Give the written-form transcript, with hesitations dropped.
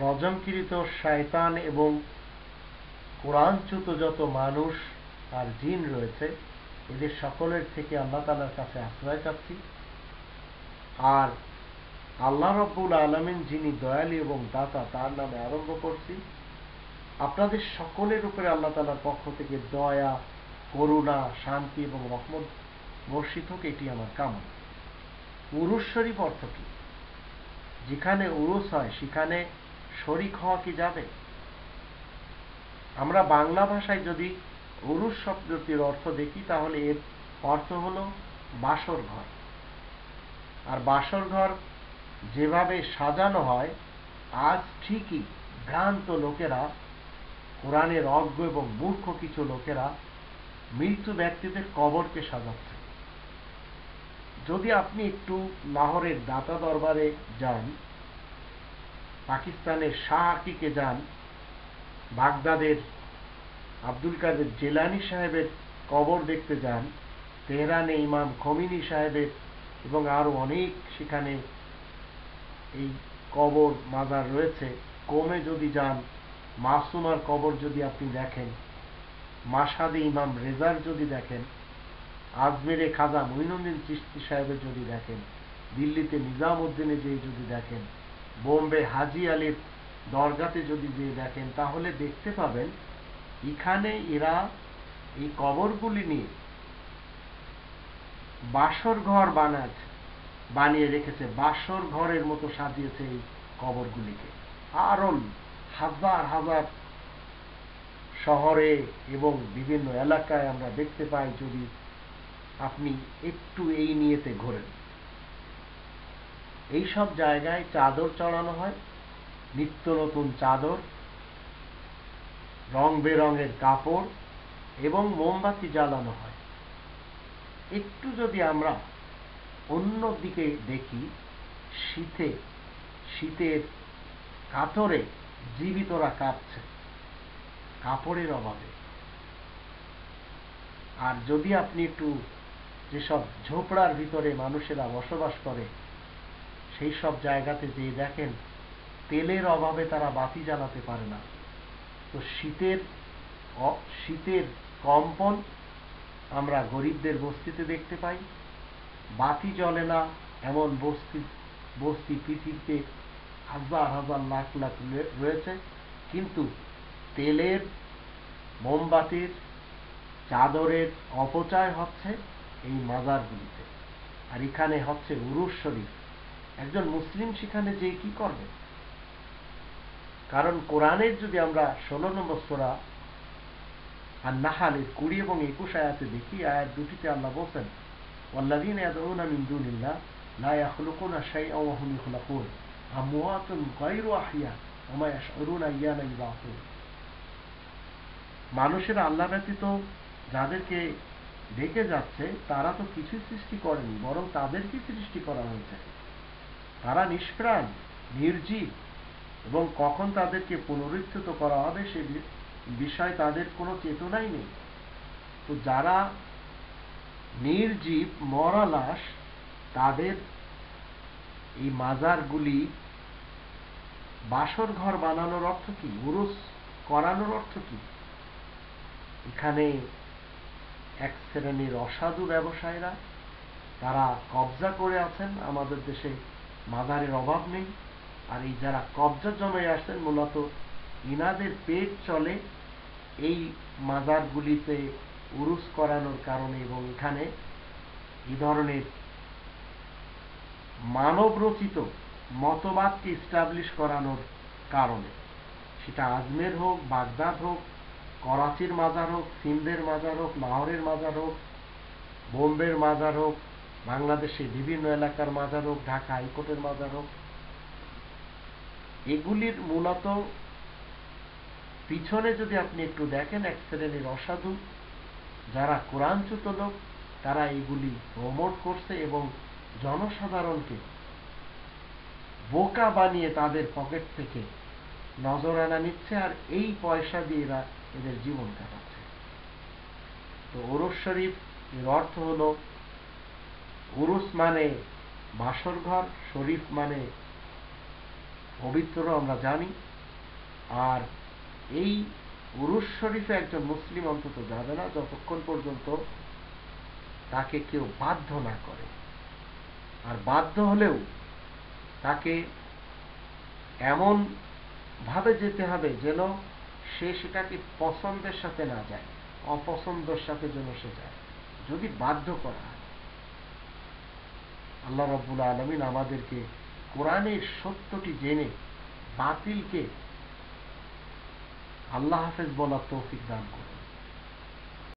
রজমকৃত শয়তান এবং কোরআনচ্যুত যত মানুষ আর জিন রয়েছে এদের সকলের থেকে আল্লাহ তাআলার কাছে আশ্রয় চাচ্ছি। আর আল্লাহ রাব্বুল আলামিন যিনি দয়ালু এবং দাতা তার নামে আরম্ভ করছি। আপনাদের সকলের উপরে আল্লাহ তাআলার পক্ষ থেকে দয়া, করুণা, শান্তি এবং রহমত বর্ষিত হোক, এটি আমার কামনা। উরুস শরীফ অর্থ কি? যেখানে উরুস হয় সেখানে শরীক হওয়া কি যাবে? আমরা বাংলা ভাষায় যদি উরুস শব্দটির অর্থ দেখি তাহলে এর অর্থ হলো বাসর ঘর। আর বাসর ঘর যেভাবে সাজানো হয়, আজ ঠিকই ভ্রান্ত লোকেরা, কোরআনের অজ্ঞ এবং মূর্খ কিছু লোকেরা মৃত্যু ব্যক্তিদের কবরকে সাজাচ্ছে। যদি আপনি একটু লাহোরের দাতা দরবারে যান, পাকিস্তানের শাহ আকিকে যান, বাগদাদের আব্দুল কাদের জেলানী সাহেবের কবর দেখতে যান, তেহরানে ইমাম খমিনি সাহেবের এবং আরো অনেক সেখানে এই কবর মাজার রয়েছে, কোমে যদি যান, মাসুমার কবর যদি আপনি দেখেন, মাশহাদে ইমাম রেজার যদি দেখেন, আজমেরে খাজা মঈনুদ্দিন চিশতি সাহেবের যদি দেখেন, দিল্লিতে নিজামউদ্দিনে যেয়ে যদি দেখেন, বোম্বে হাজি আলীর দরগাতে যদি যেয়ে দেখেন, তাহলে দেখতে পাবেন এখানে এরা এই কবরগুলি নিয়ে বাসর ঘর বানিয়ে রেখেছে, বাসর ঘরের মতো সাজিয়েছে এই কবরগুলিকে। আরো হাজার হাজার শহরে এবং বিভিন্ন এলাকায় আমরা দেখতে পাই, যদি আপনি একটু এই নিয়েতে ঘোরেন। এইসব জায়গায় চাদর চড়ানো হয়, নিত্য নতুন চাদর, রং বেরঙের কাপড় এবং মোমবাতি জ্বালানো হয়। একটু যদি আমরা অন্য দিকে দেখি, শীতের কাতরে জীবিতরা কাঁপছে কাপড়ের অভাবে। আর যদি আপনি একটু যেসব ঝোপড়ার ভিতরে মানুষেরা বসবাস করে সেই সব জায়গাতে যেয়ে দেখেন তেলের অভাবে তারা বাতি জ্বালাতে পারে না। তো শীতের কম্পন আমরা গরিবদের বস্তিতে দেখতে পাই। বাতি জ্বলে না এমন বস্তি পৃথিবীতে হাজার হাজার লাখ লাখ রয়েছে, কিন্তু তেলের, মোমবাতির, চাদরের অপচয় হচ্ছে এই মাজারগুলিতে। আর এখানে হচ্ছে উরুস শরীফ। একজন মুসলিম সেখানে যে কি করবে? কারণ কোরআনের যদি আমরা 16 নম্বর সূরা আন-নাহলের 20 এবং 21 আয়াতে দেখি, আয়াত দুটিতে আল্লাহ বলেন, ওয়াল্লাযীনা ইয়াদউনা মিন দুনিল্লাহ লা ইয়াখলুকুনা শাইআন ওয়া হুম ইখলাকুন আমওয়াতুন গায়রু আহইয়া ওয়া মা ইয়াশউরুনা আইয়ানা ইউবাসুন। মানুষেরা আল্লাহ ব্যতীত যাদেরকে ডেকে যাচ্ছে তারা তো কিছুই সৃষ্টি করেনি, বরং তাদেরকে সৃষ্টি করা হয়েছে। তারা নিষ্প্রাণ, নির্জীব, এবং কখন তাদেরকে পুনরুত্থিত করা হবে সে বিষয়ে তাদের কোনো চেতনাই নেই। তো যারা নির্জীব, মরা লাশ, তাদের এই মাজারগুলি বাসর ঘর বানানোর অর্থ কি? উরুস করানোর অর্থ কি? এখানে এক শ্রেণীর অসাধু ব্যবসায়ীরা তারা কবজা করে আছেন। আমাদের দেশে মাজারের অভাব নেই। আর এই যারা কবজা জমায় আসছেন, মূলত ইনাদের পেট চলে এই মাজারগুলিতে উরুস করানোর কারণে, এবং এখানে এই ধরনের মানবরচিত মতবাদকে ইস্টাবলিশ করানোর কারণে। সেটা আজমের হোক, বাগদাদ হোক, করাচির মাজার হোক, সিন্ধের মাজার হোক, লাহোরের মাজার হোক, বোম্বের মাজার হোক, বাংলাদেশের বিভিন্ন এলাকার মাজার হোক, ঢাকা হাইকোর্টের মাজার হোক, এগুলির মূলত পিছনে যদি আপনি একটু দেখেন, এক শ্রেণীর অসাধু যারা কোরআনচ্যুত লোক, তারা এগুলি প্রমোট করছে এবং জনসাধারণকে বোকা বানিয়ে তাদের পকেট থেকে নজরানা নিচ্ছে, আর এই পয়সা দিয়ে এরা এদের জীবন কাটাচ্ছে। তো উরুস শরীফ এর অর্থ হল, উরুস মানে বাসর ঘর, শরীফ মানে পবিত্র আমরা জানি। আর এই উরুস শরীফে একজন মুসলিম অন্তত যাবে না যতক্ষণ পর্যন্ত তাকে কেউ বাধ্য না করে। আর বাধ্য হলেও তাকে এমন ভাবে যেতে হবে যেন সে সেটাকে পছন্দের সাথে না যায়, অপছন্দের সাথে যেন সে যায়, যদি বাধ্য করা হয়। আল্লাহ রাব্বুল আলামিন আমাদেরকে কোরআনের সত্যটি জেনে বাতিলকে আল্লাহ হাফেজ বলার তৌফিক দান করুন।